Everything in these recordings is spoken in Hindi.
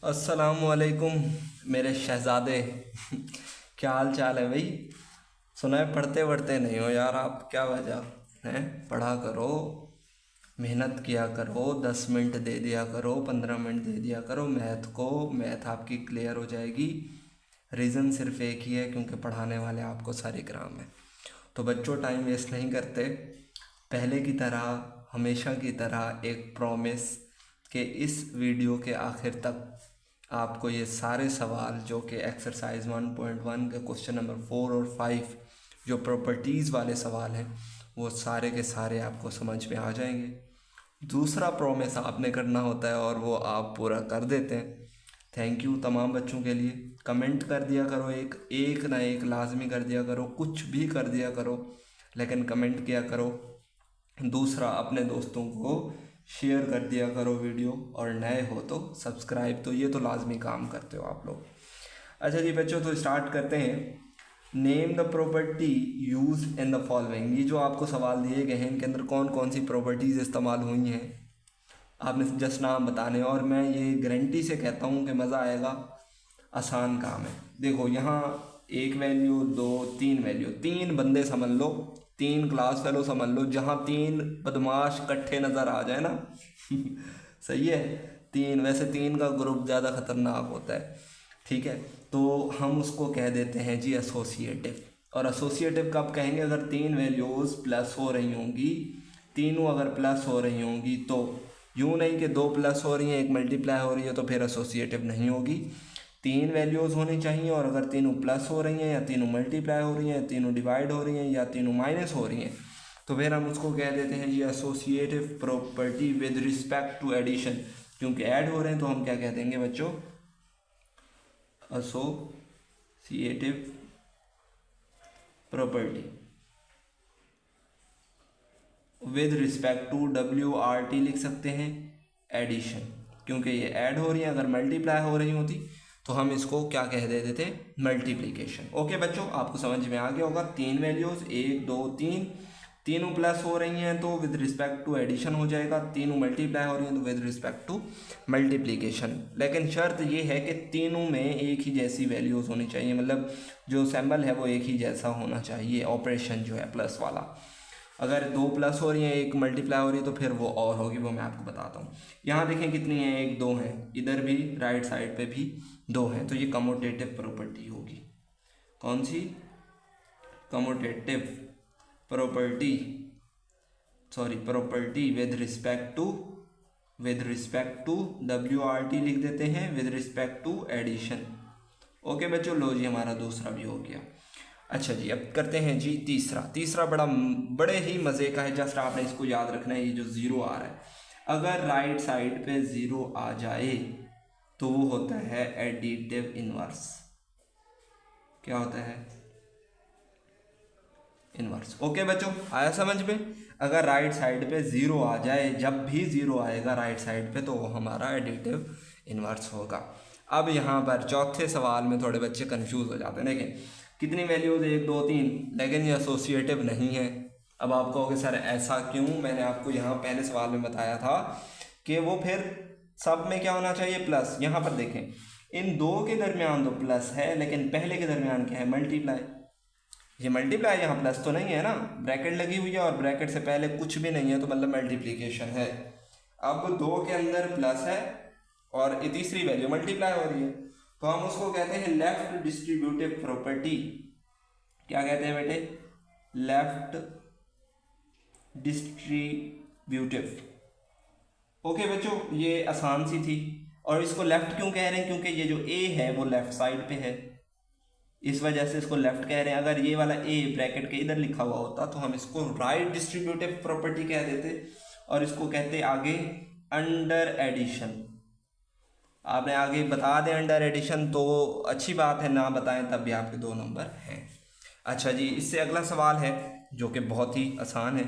अस्सलामुअलैकुम मेरे शहज़ादे। क्या हाल चाल है भाई? सुना है पढ़ते वढ़ते नहीं हो यार आप, क्या वजह है? पढ़ा करो, मेहनत किया करो, 10 मिनट दे दिया करो, 15 मिनट दे दिया करो मैथ को। मैथ आपकी क्लियर हो जाएगी। रीज़न सिर्फ एक ही है, क्योंकि पढ़ाने वाले आपको सारे ग्राम हैं। तो बच्चों, टाइम वेस्ट नहीं करते। पहले की तरह, हमेशा की तरह एक प्रॉमिस कि इस वीडियो के आखिर तक आपको ये सारे सवाल जो कि एक्सरसाइज 1.1 के क्वेश्चन नंबर 4 और 5 जो प्रॉपर्टीज़ वाले सवाल हैं, वो सारे के सारे आपको समझ में आ जाएंगे। दूसरा प्रॉमिस आपने करना होता है और वो आप पूरा कर देते हैं। थैंक यू तमाम बच्चों के लिए। कमेंट कर दिया करो, एक एक ना एक लाजमी कर दिया करो, कुछ भी कर दिया करो, लेकिन कमेंट किया करो। दूसरा, अपने दोस्तों को शेयर कर दिया करो वीडियो, और नए हो तो सब्सक्राइब, तो ये तो लाजमी काम करते हो आप लोग। अच्छा जी बच्चों, तो स्टार्ट करते हैं। Name the property use in the following. ये जो आपको सवाल दिए गए हैं, इनके अंदर कौन कौन सी प्रॉपर्टीज़ इस्तेमाल हुई हैं, आपने जस्ट नाम बताने। और मैं ये गारंटी से कहता हूँ कि मज़ा आएगा। आसान काम है। देखो यहाँ एक वैल्यू, दो, तीन वैल्यू, तीन बंदे समझ लो, तीन क्लास फेलो समझ लो, जहाँ तीन बदमाश इकट्ठे नज़र आ जाए ना। सही है। तीन, वैसे तीन का ग्रुप ज़्यादा खतरनाक होता है। ठीक है, तो हम उसको कह देते हैं जी एसोसिएटिव। और एसोसिएटिव कब कहेंगे? अगर तीन वैल्यूज़ प्लस हो रही होंगी, तीनों अगर प्लस हो रही होंगी, तो यूँ नहीं कि दो प्लस हो रही हैं एक मल्टीप्लाई हो रही है तो फिर एसोसिएटिव नहीं होगी। तीन वैल्यूज़ होनी चाहिए, और अगर तीनों प्लस हो रही हैं, या तीनों मल्टीप्लाई हो रही हैं, तीनों डिवाइड हो रही हैं, या तीनों माइनस हो रही हैं, तो फिर हम उसको कह देते हैं ये associative property with respect to addition. क्योंकि ऐड हो रहे हैं तो हम क्या कह देंगे बच्चों? Associative property with respect to, WRT लिख सकते हैं, एडिशन। क्योंकि ये ऐड हो रही है, अगर मल्टीप्लाई हो रही होती तो हम इसको क्या कह देते थे? मल्टीप्लिकेशन। ओके बच्चों, आपको समझ में आ गया होगा। तीन वैल्यूज़, एक, दो, तीन, तीनों प्लस हो रही हैं तो विद रिस्पेक्ट टू एडिशन हो जाएगा, तीनों मल्टीप्लाई हो रही हैं तो विद रिस्पेक्ट टू मल्टीप्लिकेशन। लेकिन शर्त ये है कि तीनों में एक ही जैसी वैल्यूज़ होनी चाहिए, मतलब जो सिंबल है वो एक ही जैसा होना चाहिए, ऑपरेशन जो है प्लस वाला। अगर दो प्लस हो रही है, एक मल्टीप्लाई हो रही है, तो फिर वो और होगी, वो मैं आपको बताता हूँ। यहाँ देखें कितनी है, एक, दो हैं, इधर भी राइट साइड पे भी दो हैं, तो ये कमोटेटिव प्रॉपर्टी होगी। कौन सी? Commutative property, sorry property with respect to WRT लिख देते हैं, with respect to addition. Okay बच्चों, लो जी हमारा दूसरा भी हो गया। अच्छा जी, अब करते हैं जी तीसरा। तीसरा बड़े ही मज़े का है, जस्ट आपने इसको याद रखना है। ये जो ज़ीरो आ रहा है, अगर राइट साइड पे ज़ीरो आ जाए तो वो होता है एडिटिव इनवर्स। क्या होता है? इनवर्स। ओके बच्चों, आया समझ में? अगर राइट साइड पे ज़ीरो आ जाए, जब भी ज़ीरो आएगा राइट साइड पे, तो वो हमारा एडिटिव इनवर्स होगा। अब यहाँ पर चौथे सवाल में थोड़े बच्चे कंफ्यूज हो जाते हैं। देखें कितनी वैल्यूज़, एक, दो, तीन, लेकिन ये एसोसिएटिव नहीं है। अब आप कहोगे सर ऐसा क्यों? मैंने आपको यहाँ पहले सवाल में बताया था कि वो फिर सब में क्या होना चाहिए? प्लस। यहाँ पर देखें, इन दो के दरमियान तो प्लस है, लेकिन पहले के दरमियान क्या है? मल्टीप्लाई। ये मल्टीप्लाई, यहाँ प्लस तो नहीं है ना, ब्रैकेट लगी हुई है, और ब्रैकेट से पहले कुछ भी नहीं है, तो मतलब मल्टीप्लिकेशन है। अब दो के अंदर प्लस है और ये तीसरी वैल्यू मल्टीप्लाई हो रही है, तो हम उसको कहते हैं लेफ्ट डिस्ट्रीब्यूटिव प्रॉपर्टी। क्या कहते हैं बेटे? Left distributive. ओके बच्चों, ये आसान सी थी। और इसको लेफ्ट क्यों कह रहे हैं? क्योंकि ये जो ए है वो लेफ्ट साइड पे है, इस वजह से इसको लेफ्ट कह रहे हैं। अगर ये वाला ए ब्रैकेट के इधर लिखा हुआ होता तो हम इसको राइट डिस्ट्रीब्यूटिव प्रॉपर्टी कह देते, और इसको कहते आगे अंडर एडिशन। आपने आगे बता दें अंडर एडिशन तो अच्छी बात है, ना बताएं तब भी आपके 2 नंबर हैं। अच्छा जी, इससे अगला सवाल है जो कि बहुत ही आसान है।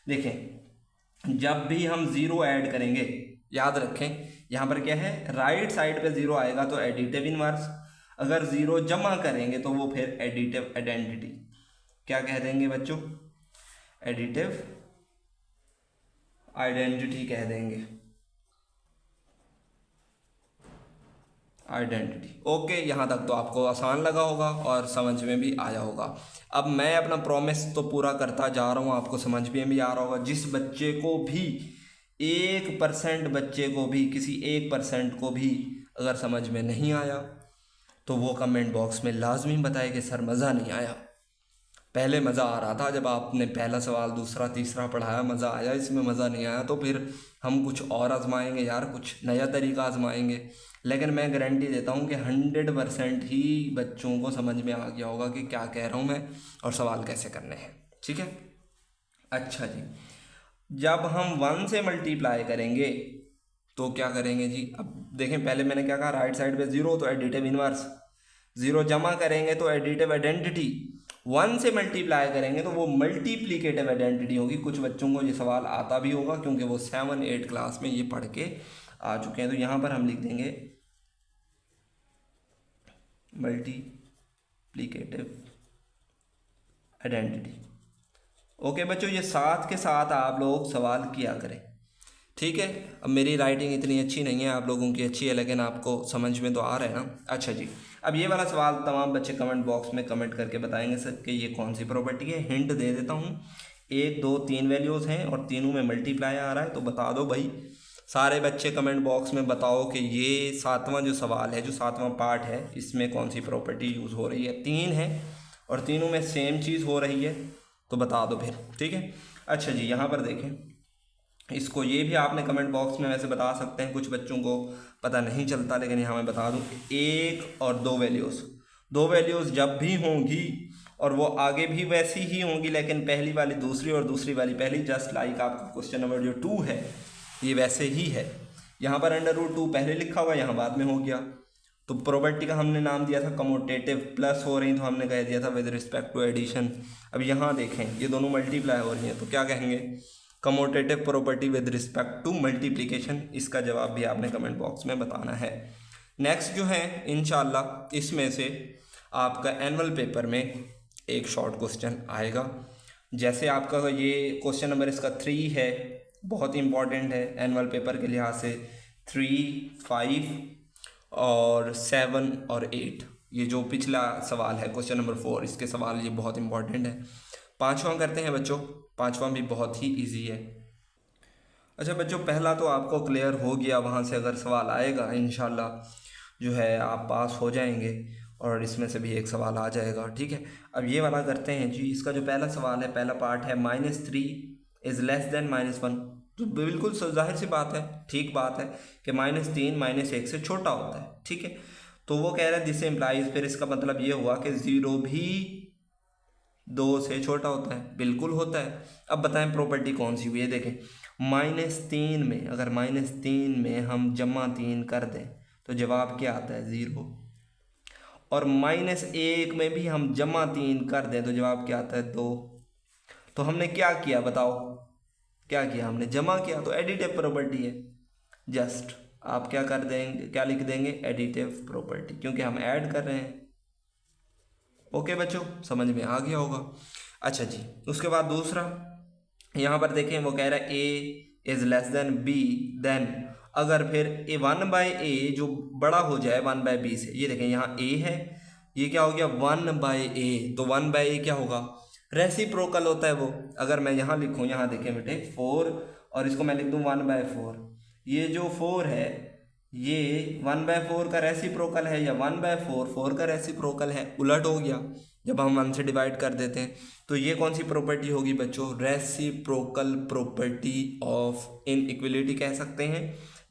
देखें, जब भी हम ज़ीरो ऐड करेंगे, याद रखें यहाँ पर क्या है, राइट साइड पे ज़ीरो आएगा तो एडिटिव इनवर्स, अगर ज़ीरो जमा करेंगे तो वो फिर एडिटिव आइडेंटिटी। क्या कह देंगे बच्चों? एडिटिव आइडेंटिटी कह देंगे। आइडेंटिटी। ओके, यहाँ तक तो आपको आसान लगा होगा और समझ में भी आया होगा। अब मैं अपना प्रॉमिस तो पूरा करता जा रहा हूँ, आपको समझ में भी आ रहा होगा। जिस बच्चे को भी 1% बच्चे को भी, किसी 1% को भी अगर समझ में नहीं आया तो वो कमेंट बॉक्स में लाजमी बताए कि सर मज़ा नहीं आया। पहले मज़ा आ रहा था जब आपने पहला सवाल दूसरा तीसरा पढ़ाया, मज़ा आया, इसमें मज़ा नहीं आया तो फिर हम कुछ और आजमाएंगे यार, कुछ नया तरीका आजमाएंगे। लेकिन मैं गारंटी देता हूँ कि 100% ही बच्चों को समझ में आ गया होगा कि क्या कह रहा हूँ मैं और सवाल कैसे करने हैं। ठीक है, अच्छा जी, जब हम 1 से मल्टीप्लाई करेंगे तो क्या करेंगे जी। अब देखें, पहले मैंने क्या कहा, राइट साइड पे 0 तो एडिटिव इनवर्स, 0 जमा करेंगे तो एडिटिव आइडेंटिटी, 1 से मल्टीप्लाई करेंगे तो वो मल्टीप्लीकेटिव आइडेंटिटी होगी। कुछ बच्चों को ये सवाल आता भी होगा क्योंकि वो 7-8 क्लास में ये पढ़ के आ चुके हैं। तो यहाँ पर हम लिख देंगे मल्टीप्लीकेटिव आइडेंटिटी। ओके बच्चों, ये साथ के साथ आप लोग सवाल किया करें, ठीक है। अब मेरी राइटिंग इतनी अच्छी नहीं है, आप लोगों की अच्छी है, लेकिन आपको समझ में तो आ रहा है ना। अच्छा जी, अब ये वाला सवाल तमाम बच्चे कमेंट बॉक्स में कमेंट करके बताएंगे सर कि ये कौन सी प्रॉपर्टी है। हिंट दे देता हूँ, 1 2 3 वैल्यूज़ हैं और तीनों में मल्टीप्लाई आ रहा है, तो बता दो भाई। सारे बच्चे कमेंट बॉक्स में बताओ कि ये 7वां जो सवाल है, जो 7वां पार्ट है, इसमें कौन सी प्रॉपर्टी यूज़ हो रही है। 3 है और तीनों में सेम चीज़ हो रही है, तो बता दो फिर, ठीक है। अच्छा जी, यहाँ पर देखें, इसको ये भी आपने कमेंट बॉक्स में वैसे बता सकते हैं, कुछ बच्चों को पता नहीं चलता, लेकिन यहाँ मैं बता दूँ, 1 और 2 वैल्यूज़, 2 वैल्यूज़ जब भी होंगी और वो आगे भी वैसी ही होंगी, लेकिन पहली वाली दूसरी और दूसरी वाली पहली, जस्ट लाइक आपका क्वेश्चन नंबर जो 2 है ये वैसे ही है। यहाँ पर √2 पहले लिखा हुआ, यहाँ बाद में हो गया। तो प्रॉपर्टी का हमने नाम दिया था कमोटेटिव, प्लस हो रही तो हमने कह दिया था विद रिस्पेक्ट टू एडिशन। अब यहाँ देखें, ये दोनों मल्टीप्लाई हो रही हैं, तो क्या कहेंगे, commutative property with respect to multiplication. इसका जवाब भी आपने कमेंट बॉक्स में बताना है। नेक्स्ट जो है, इंशाल्लाह इसमें से आपका एनुअल पेपर में एक शॉर्ट क्वेश्चन आएगा। जैसे आपका ये क्वेश्चन नंबर इसका 3 है, बहुत इंपॉर्टेंट है एनुअल पेपर के लिहाज से। 3, 5 और 7 और 8, ये जो पिछला सवाल है क्वेश्चन नंबर 4, इसके सवाल ये बहुत इंपॉर्टेंट है। 5वां करते हैं बच्चों, 5वां भी बहुत ही इजी है। अच्छा बच्चों, पहला तो आपको क्लियर हो गया, वहाँ से अगर सवाल आएगा इंशाल्लाह जो है आप पास हो जाएंगे और इसमें से भी एक सवाल आ जाएगा, ठीक है। अब ये वाला करते हैं जी। इसका जो पहला सवाल है, पहला पार्ट है, -3 इज़ लेस देन -1। तो बिल्कुल जाहिर सी बात है, ठीक बात है कि -3 -1 से छोटा होता है, ठीक है। तो वो कह रहा है दिस इम्प्लाइज, फिर इसका मतलब ये हुआ कि 0 भी 2 से छोटा होता है, बिल्कुल होता है। अब बताएं प्रॉपर्टी कौन सी हुई है। देखें, -3 में, अगर -3 में हम +3 कर दें तो जवाब क्या आता है, 0। और -1 में भी हम +3 कर दें तो जवाब क्या आता है, 2। तो हमने क्या किया बताओ, क्या किया हमने, जमा किया, तो एडिटिव प्रॉपर्टी है। जस्ट आप क्या कर देंगे, क्या लिख देंगे, एडिटिव प्रॉपर्टी, क्योंकि हम ऐड कर रहे हैं। ओके बच्चों, समझ में आ गया होगा। अच्छा जी, उसके बाद दूसरा यहाँ पर देखें, वो कह रहा है a is less than b, then अगर फिर a1/a जो बड़ा हो जाए 1/b से। ये देखें, यहाँ a है, ये क्या हो गया 1/a, तो 1/a क्या होगा, रेसिप्रोकल होता है वो। अगर मैं यहाँ लिखूँ, यहाँ देखें बेटे 4 और इसको मैं लिख दूँ 1/4, ये जो 4 है ये 1/4 का रेसिप्रोकल है या 1/4 4 का रेसिप्रोकल है, उलट हो गया जब हम 1 से डिवाइड कर देते हैं। तो ये कौन सी प्रॉपर्टी होगी बच्चों, रेसिप्रोकल प्रॉपर्टी ऑफ इनइक्वलिटी कह सकते हैं,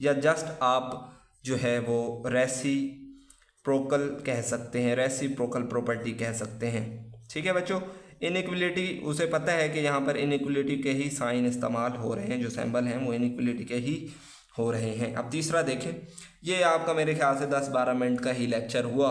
या जस्ट आप जो है वो रेसिप्रोकल कह सकते हैं, रेसिप्रोकल प्रॉपर्टी कह सकते हैं, ठीक है बच्चों। इनइक्वलिटी, उसे पता है कि यहाँ पर इनइक्वलिटी के ही साइन इस्तेमाल हो रहे हैं, जो सिंबल हैं वो इनइक्वलिटी के ही हो रहे हैं। अब तीसरा देखें, ये आपका मेरे ख्याल से 10-12 मिनट का ही लेक्चर हुआ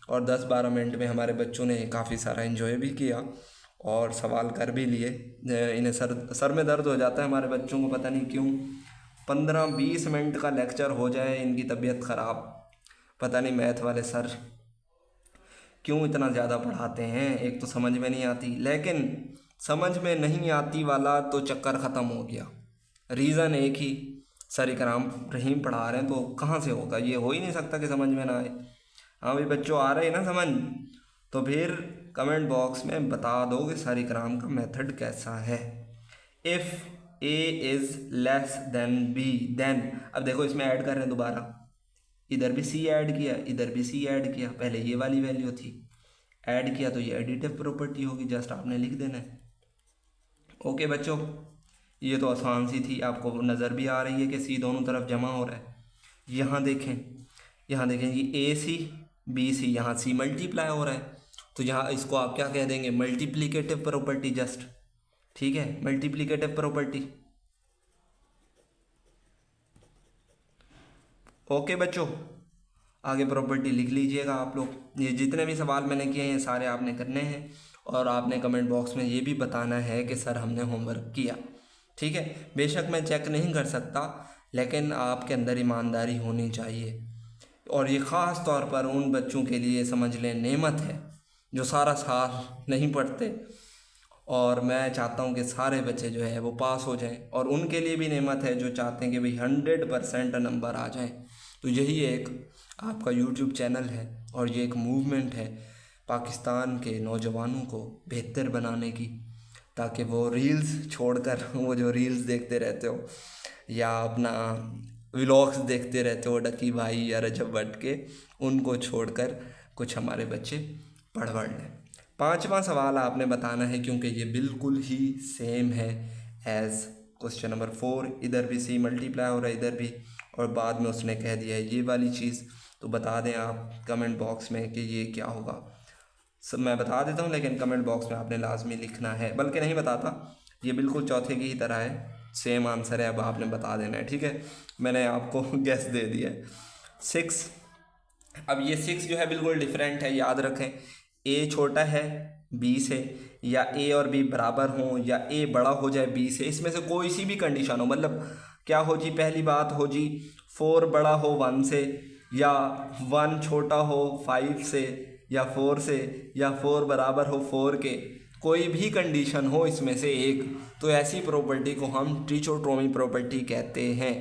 और 10-12 मिनट में हमारे बच्चों ने काफ़ी सारा एंजॉय भी किया और सवाल कर भी लिए। इन्हें सर में दर्द हो जाता है हमारे बच्चों को, पता नहीं क्यों। 15-20 मिनट का लेक्चर हो जाए इनकी तबीयत ख़राब, पता नहीं मैथ वाले सर क्यों इतना ज़्यादा पढ़ाते हैं, एक तो समझ में नहीं आती, लेकिन समझ में नहीं आती वाला तो चक्कर ख़त्म हो गया। रीज़न एक ही, सर इकराम रहीम पढ़ा रहे हैं तो कहाँ से होगा, ये हो ही नहीं सकता कि समझ में ना आए। हाँ भाई बच्चों, आ रहे हैं ना समझ? तो फिर कमेंट बॉक्स में बता दो कि सर इकराम का मेथड कैसा है। If A is less than B then, अब देखो इसमें ऐड कर रहे हैं दोबारा, इधर भी सी ऐड किया, इधर भी सी ऐड किया, पहले ये वाली वैल्यू थी, ऐड किया तो ये एडिटिव प्रॉपर्टी होगी, जस्ट आपने लिख देना है। ओके बच्चों, ये तो आसान सी थी, आपको नज़र भी आ रही है कि सी दोनों तरफ जमा हो रहा है। यहाँ देखें, यहाँ देखें ये ए सी बी सी, यहाँ सी मल्टीप्लाई हो रहा है, तो यहाँ इसको आप क्या कह देंगे, मल्टीप्लिकेटिव प्रॉपर्टी जस्ट, ठीक है, मल्टीप्लिकेटिव प्रॉपर्टी। ओके बच्चों, आगे प्रॉपर्टी लिख लीजिएगा आप लोग। ये जितने भी सवाल मैंने किए हैं सारे आपने करने हैं, और आपने कमेंट बॉक्स में ये भी बताना है कि सर हमने होमवर्क किया, ठीक है। बेशक मैं चेक नहीं कर सकता, लेकिन आपके अंदर ईमानदारी होनी चाहिए, और ये ख़ास तौर पर उन बच्चों के लिए समझ लें नेमत है जो सारा साल नहीं पढ़ते, और मैं चाहता हूँ कि सारे बच्चे जो है वो पास हो जाएं, और उनके लिए भी नेमत है जो चाहते हैं कि भाई 100% नंबर आ जाएं। तो यही एक आपका यूट्यूब चैनल है, और ये एक मूवमेंट है पाकिस्तान के नौजवानों को बेहतर बनाने की, ताकि वो रील्स छोड़कर वो जो रील्स देखते रहते हो या अपना व्लॉग्स देखते रहते हो डकी भाई या रजब भट्ट के, उनको छोड़कर कुछ हमारे बच्चे पढ़ लें। पांचवा सवाल आपने बताना है, क्योंकि ये बिल्कुल ही सेम है एज़ क्वेश्चन नंबर 4, इधर भी सी मल्टीप्लाई हो रहा है, इधर भी, और बाद में उसने कह दिया है ये वाली चीज़। तो बता दें आप कमेंट बॉक्स में कि ये क्या होगा। सब मैं बता देता हूँ, लेकिन कमेंट बॉक्स में आपने लाजमी लिखना है, बल्कि नहीं बताता, ये बिल्कुल चौथे की ही तरह है, सेम आंसर है, अब आपने बता देना है, ठीक है। मैंने आपको गैस दे दिया है। 6, अब ये 6 जो है बिल्कुल डिफरेंट है, याद रखें। ए छोटा है बी से, या ए और बी बराबर हों, या ए बड़ा हो जाए बी से, इसमें से कोई सी भी कंडीशन हो, मतलब क्या हो जी, पहली बात हो जी 4 बड़ा हो 1 से, या 1 छोटा हो 5 से, या 4 से, या 4 बराबर हो 4 के, कोई भी कंडीशन हो इसमें से एक, तो ऐसी प्रॉपर्टी को हम ट्रिचोटोमी प्रॉपर्टी कहते हैं।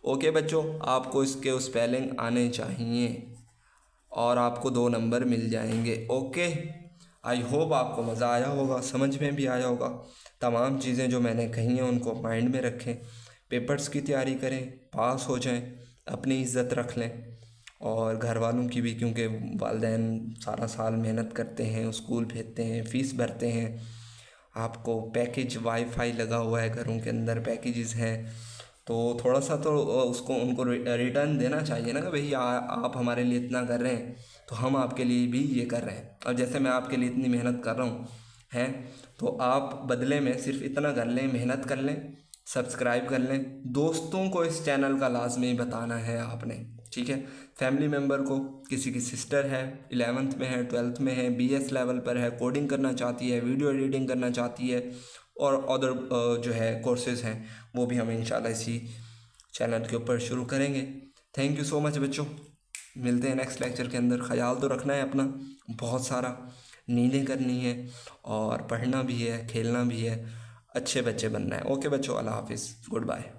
ओके बच्चों, आपको इसके स्पेलिंग आने चाहिए और आपको 2 नंबर मिल जाएंगे। ओके, आई होप आपको मज़ा आया होगा, समझ में भी आया होगा। तमाम चीज़ें जो मैंने कही हैं उनको माइंड में रखें, पेपर्स की तैयारी करें, पास हो जाएं, अपनी इज़्ज़त रख लें, और घर वालों की भी, क्योंकि वालिदैन सारा साल मेहनत करते हैं, स्कूल भेजते हैं, फ़ीस भरते हैं। आपको पैकेज वाईफाई लगा हुआ है, घरों के अंदर पैकेजेस हैं, तो थोड़ा सा तो उसको उनको रिटर्न देना चाहिए ना, कि भाई आप हमारे लिए इतना कर रहे हैं तो हम आपके लिए भी ये कर रहे हैं, और जैसे मैं आपके लिए इतनी मेहनत कर रहा हूँ हैं, तो आप बदले में सिर्फ इतना कर लें, मेहनत कर लें, सब्सक्राइब कर लें, दोस्तों को इस चैनल का लाजमी बताना है आपने, ठीक है। फैमिली मेम्बर को, किसी की सिस्टर है 11th में है, 12th में है, BS लेवल पर है, कोडिंग करना चाहती है, वीडियो एडिटिंग करना चाहती है, और अदर जो है कोर्सेज़ हैं वो भी हम इंशाल्लाह इसी चैनल के ऊपर शुरू करेंगे। थैंक यू सो मच बच्चों, मिलते हैं नेक्स्ट लेक्चर के अंदर। ख्याल तो रखना है अपना, बहुत सारा, नींदें करनी है, और पढ़ना भी है, खेलना भी है, अच्छे बच्चे बनना है। ओके बच्चों, अल्लाह हाफिज़, गुड बाय।